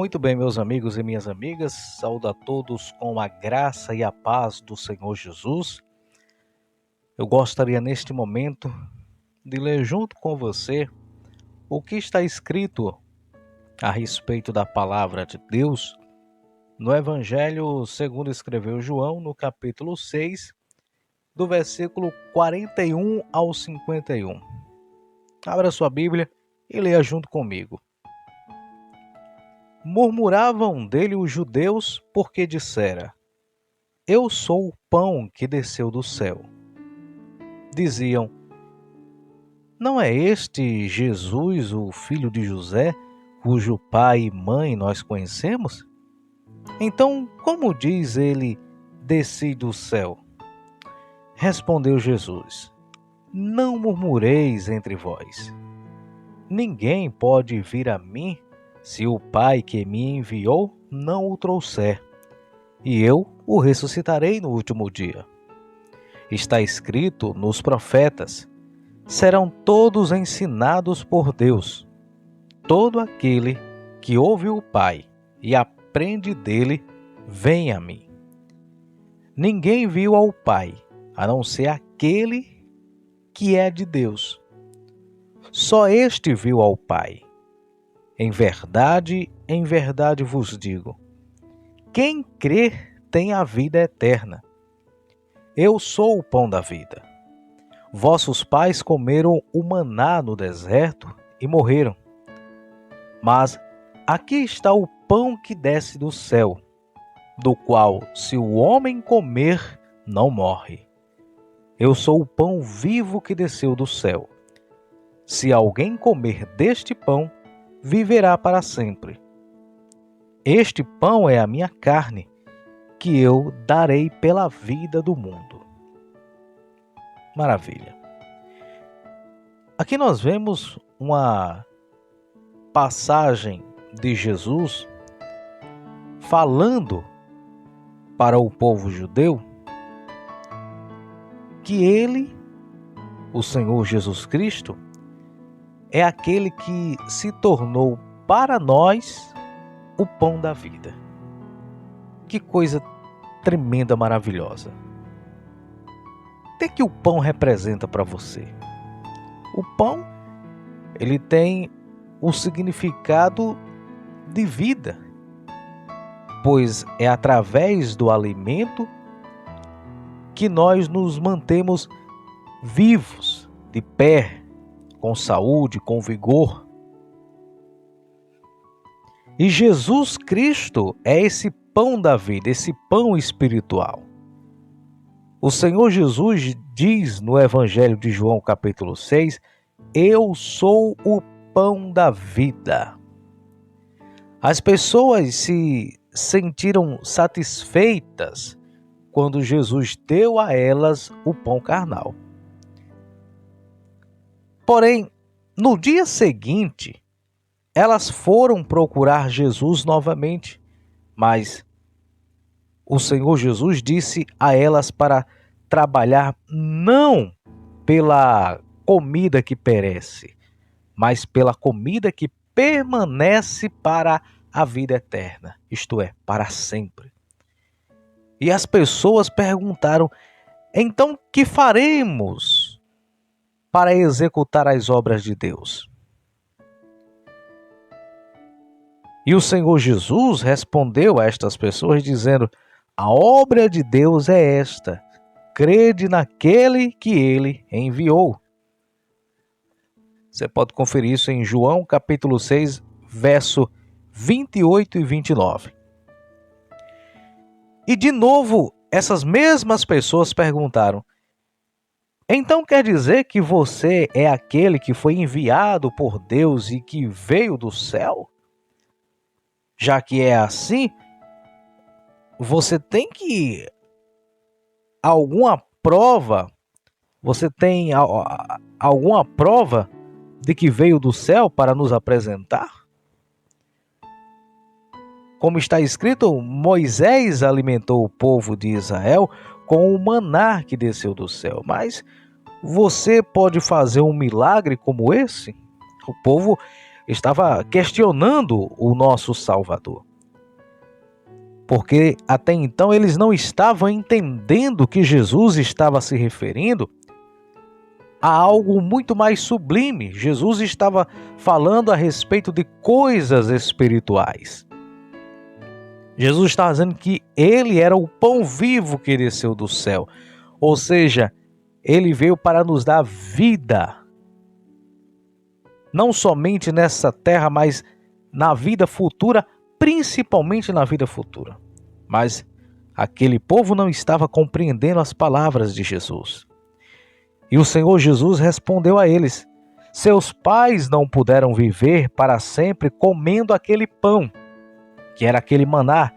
Muito bem, meus amigos e minhas amigas, saúdo a todos com a graça e a paz do Senhor Jesus. Eu gostaria neste momento de ler junto com você o que está escrito a respeito da palavra de Deus no Evangelho segundo escreveu João, no capítulo 6, do versículo 41 ao 51. Abra sua Bíblia e leia junto comigo. Murmuravam dele os judeus porque dissera: Eu sou o pão que desceu do céu. Diziam: Não é este Jesus, o filho de José, cujo pai e mãe nós conhecemos? Então, como diz ele, desci do céu? Respondeu Jesus: Não murmureis entre vós. Ninguém pode vir a mim se o Pai que me enviou não o trouxer, e eu o ressuscitarei no último dia. Está escrito nos profetas: serão todos ensinados por Deus. Todo aquele que ouve o Pai e aprende dele, vem a mim. Ninguém viu ao Pai, a não ser aquele que é de Deus. Só este viu ao Pai. Em verdade vos digo: quem crer tem a vida eterna. Eu sou o pão da vida. Vossos pais comeram o maná no deserto e morreram. Mas aqui está o pão que desce do céu, do qual, se o homem comer, não morre. Eu sou o pão vivo que desceu do céu. Se alguém comer deste pão, viverá para sempre. Este pão é a minha carne, que eu darei pela vida do mundo. Maravilha. Aqui nós vemos uma passagem de Jesus falando para o povo judeu que ele, o Senhor Jesus Cristo, é aquele que se tornou para nós o pão da vida. Que coisa tremenda, maravilhosa. O que o pão representa para você? O pão, ele tem o significado de vida, pois é através do alimento que nós nos mantemos vivos, de pé, com saúde, com vigor. E Jesus Cristo é esse pão da vida, esse pão espiritual. O Senhor Jesus diz no Evangelho de João, capítulo 6, Eu sou o pão da vida. As pessoas se sentiram satisfeitas quando Jesus deu a elas o pão carnal. Porém, no dia seguinte, elas foram procurar Jesus novamente, mas o Senhor Jesus disse a elas para trabalhar não pela comida que perece, mas pela comida que permanece para a vida eterna, isto é, para sempre. E as pessoas perguntaram: então que faremos para executar as obras de Deus? E o Senhor Jesus respondeu a estas pessoas dizendo: a obra de Deus é esta, crede naquele que ele enviou. Você pode conferir isso em João capítulo 6, verso 28 e 29. E de novo, essas mesmas pessoas perguntaram: então quer dizer que você é aquele que foi enviado por Deus e que veio do céu? Já que é assim, você tem alguma prova de que veio do céu para nos apresentar? Como está escrito, Moisés alimentou o povo de Israel com o maná que desceu do céu. Mas você pode fazer um milagre como esse? O povo estava questionando o nosso Salvador. Porque até então eles não estavam entendendo que Jesus estava se referindo a algo muito mais sublime. Jesus estava falando a respeito de coisas espirituais. Jesus estava dizendo que ele era o pão vivo que desceu do céu. Ou seja, ele veio para nos dar vida. Não somente nessa terra, mas na vida futura, principalmente na vida futura. Mas aquele povo não estava compreendendo as palavras de Jesus. E o Senhor Jesus respondeu a eles: seus pais não puderam viver para sempre comendo aquele pão, que era aquele maná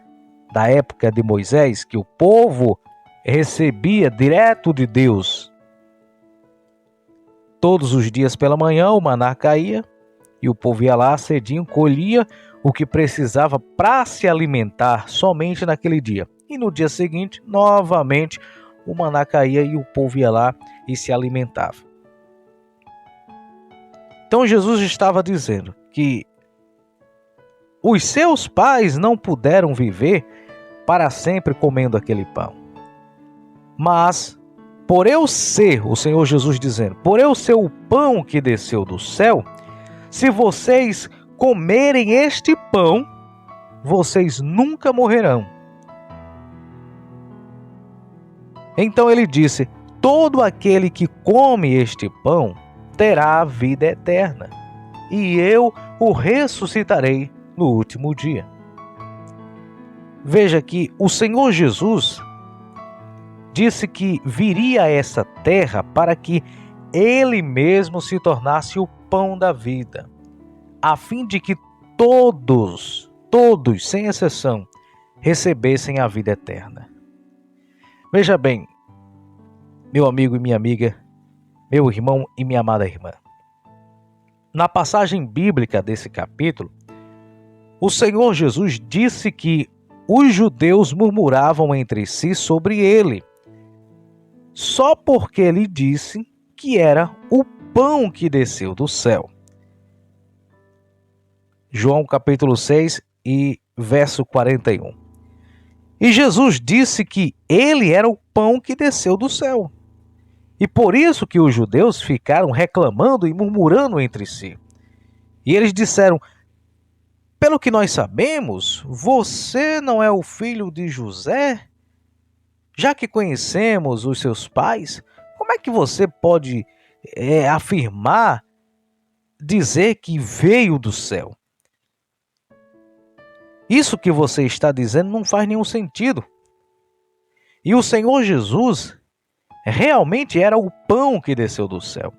da época de Moisés, que o povo recebia direto de Deus. Todos os dias pela manhã o maná caía e o povo ia lá cedinho, colhia o que precisava para se alimentar somente naquele dia. E no dia seguinte, novamente, o maná caía e o povo ia lá e se alimentava. Então Jesus estava dizendo que os seus pais não puderam viver para sempre comendo aquele pão. Mas, por eu ser, o Senhor Jesus dizendo, por eu ser o pão que desceu do céu, se vocês comerem este pão, vocês nunca morrerão. Então ele disse: todo aquele que come este pão terá a vida eterna, e eu o ressuscitarei no último dia. Veja que o Senhor Jesus disse que viria a essa terra para que ele mesmo se tornasse o pão da vida, a fim de que todos, sem exceção, recebessem a vida eterna. Veja bem, meu amigo e minha amiga, meu irmão e minha amada irmã. Na passagem bíblica desse capítulo, o Senhor Jesus disse que os judeus murmuravam entre si sobre ele, só porque ele disse que era o pão que desceu do céu. João capítulo 6 e verso 41. E Jesus disse que ele era o pão que desceu do céu. E por isso que os judeus ficaram reclamando e murmurando entre si. E eles disseram: pelo que nós sabemos, você não é o filho de José? Já que conhecemos os seus pais, como é que você pode afirmar, dizer que veio do céu? Isso que você está dizendo não faz nenhum sentido. E o Senhor Jesus realmente era o pão que desceu do céu.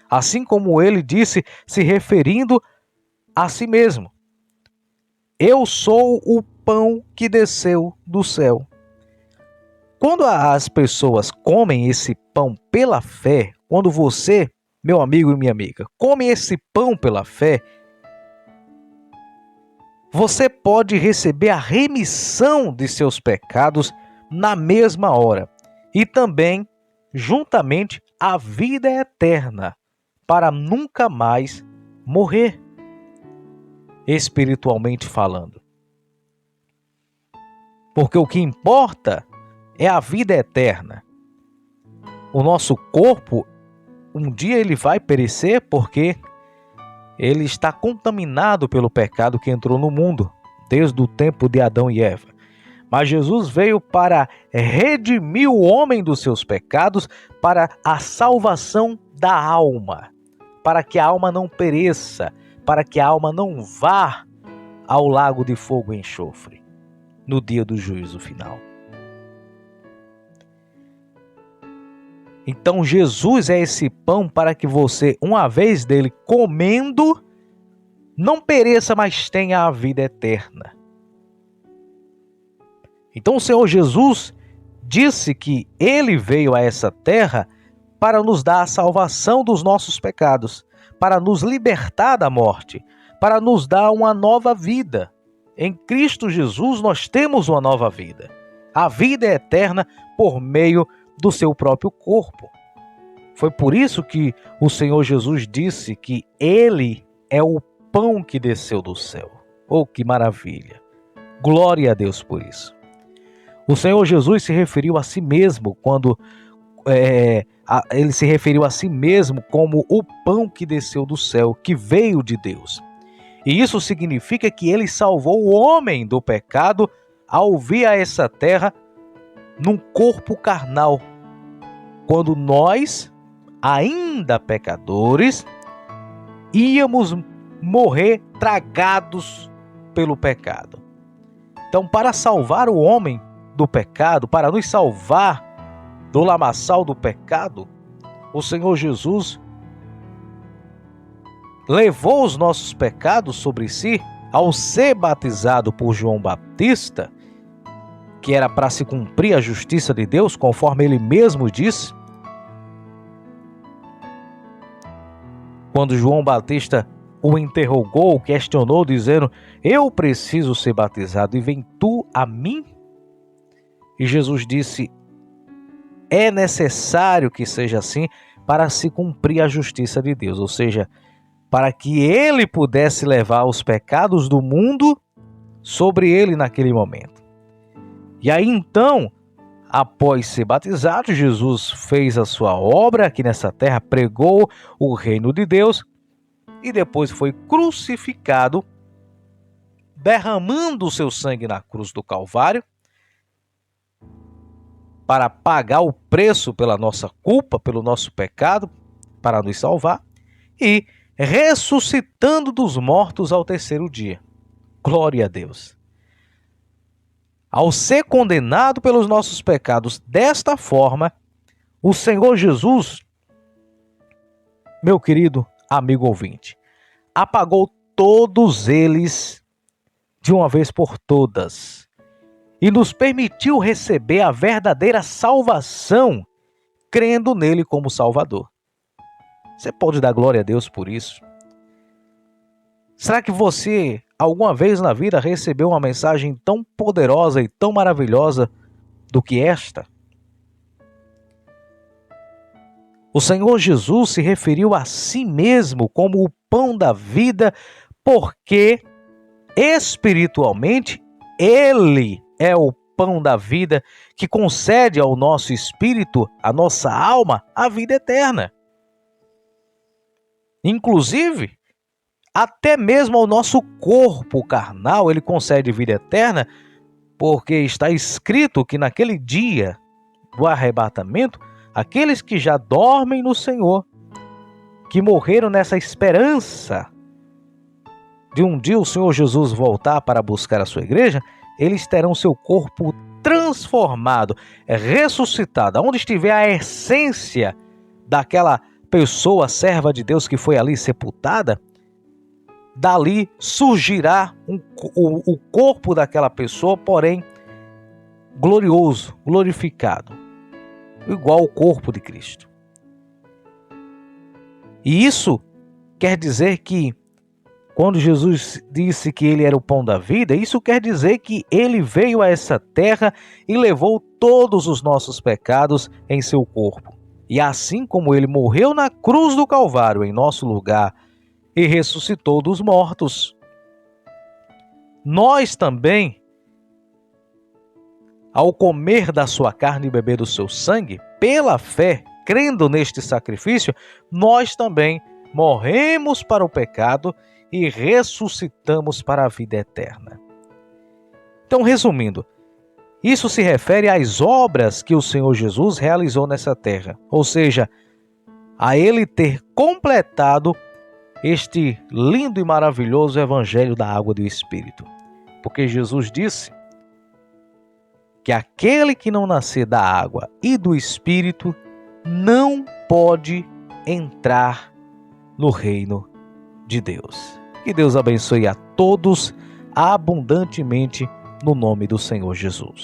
Assim como ele disse, se referindo a si mesmo: eu sou o pão que desceu do céu. Quando as pessoas comem esse pão pela fé, quando você, meu amigo e minha amiga, come esse pão pela fé, você pode receber a remissão de seus pecados na mesma hora e também, juntamente, a vida eterna para nunca mais morrer, espiritualmente falando. Porque o que importa é a vida eterna. O nosso corpo, um dia ele vai perecer porque ele está contaminado pelo pecado que entrou no mundo, desde o tempo de Adão e Eva. Mas Jesus veio para redimir o homem dos seus pecados, para a salvação da alma, para que a alma não pereça, para que a alma não vá ao lago de fogo e enxofre, no dia do juízo final. Então Jesus é esse pão para que você, uma vez dele comendo, não pereça, mas tenha a vida eterna. Então o Senhor Jesus disse que ele veio a essa terra para nos dar a salvação dos nossos pecados, para nos libertar da morte, para nos dar uma nova vida. Em Cristo Jesus nós temos uma nova vida. A vida é eterna por meio do seu próprio corpo. Foi por isso que o Senhor Jesus disse que ele é o pão que desceu do céu. Oh, que maravilha! Glória a Deus por isso. O Senhor Jesus se referiu a si mesmo quando ele se referiu a si mesmo como o pão que desceu do céu, que veio de Deus. E isso significa que ele salvou o homem do pecado ao vir a essa terra num corpo carnal, quando nós, ainda pecadores, íamos morrer tragados pelo pecado. Então, para salvar o homem do pecado, para nos salvar do lamaçal do pecado, o Senhor Jesus levou os nossos pecados sobre si ao ser batizado por João Batista, que era para se cumprir a justiça de Deus, conforme ele mesmo disse. Quando João Batista o interrogou, questionou, dizendo: eu preciso ser batizado e vem tu a mim? E Jesus disse: é necessário que seja assim para se cumprir a justiça de Deus, ou seja, para que ele pudesse levar os pecados do mundo sobre ele naquele momento. E aí então, após ser batizado, Jesus fez a sua obra aqui nessa terra, pregou o reino de Deus e depois foi crucificado, derramando o seu sangue na cruz do Calvário para pagar o preço pela nossa culpa, pelo nosso pecado, para nos salvar, e ressuscitando dos mortos ao terceiro dia. Glória a Deus. Ao ser condenado pelos nossos pecados desta forma, o Senhor Jesus, meu querido amigo ouvinte, apagou todos eles de uma vez por todas e nos permitiu receber a verdadeira salvação, crendo nele como Salvador. Você pode dar glória a Deus por isso? Será que você, alguma vez na vida, recebeu uma mensagem tão poderosa e tão maravilhosa do que esta? O Senhor Jesus se referiu a si mesmo como o pão da vida, porque espiritualmente Ele é o pão da vida que concede ao nosso espírito, à nossa alma, a vida eterna. Inclusive, até mesmo ao nosso corpo carnal, ele concede vida eterna, porque está escrito que naquele dia do arrebatamento, aqueles que já dormem no Senhor, que morreram nessa esperança de um dia o Senhor Jesus voltar para buscar a sua igreja, eles terão seu corpo transformado, ressuscitado. Onde estiver a essência daquela pessoa, serva de Deus que foi ali sepultada, dali surgirá o corpo daquela pessoa, porém glorioso, glorificado, igual ao corpo de Cristo. E isso quer dizer que, quando Jesus disse que ele era o pão da vida, isso quer dizer que ele veio a essa terra e levou todos os nossos pecados em seu corpo. E assim como ele morreu na cruz do Calvário em nosso lugar e ressuscitou dos mortos, nós também, ao comer da sua carne e beber do seu sangue, pela fé, crendo neste sacrifício, nós também morremos para o pecado e ressuscitamos para a vida eterna. Então, resumindo, isso se refere às obras que o Senhor Jesus realizou nessa terra, ou seja, a ele ter completado este lindo e maravilhoso evangelho da água e do Espírito. Porque Jesus disse que aquele que não nascer da água e do Espírito não pode entrar no reino de Deus. Que Deus abençoe a todos abundantemente no nome do Senhor Jesus.